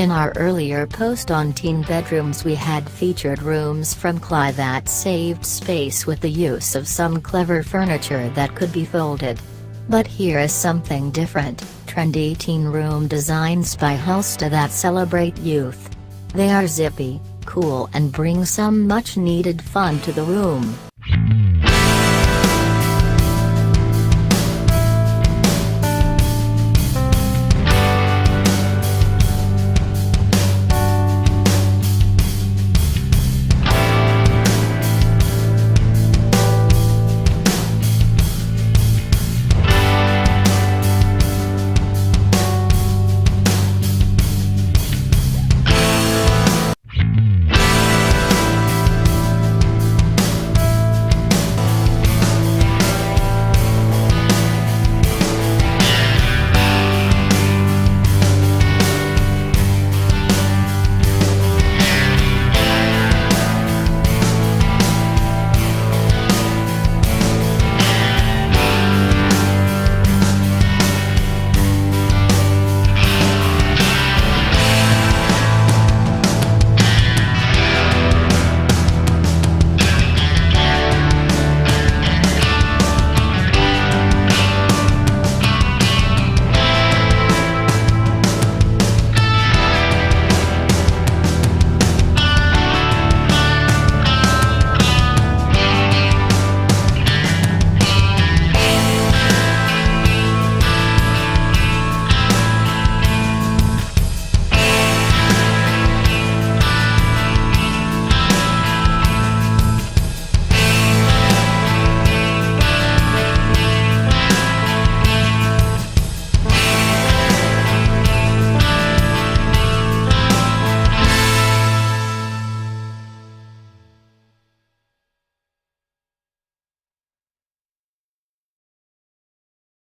In our earlier post on teen bedrooms we had featured rooms from Clei that saved space with the use of some clever furniture that could be folded. But here is something different, trendy teen room designs by Hulsta that celebrate youth. They are zippy, cool and bring some much needed fun to the room.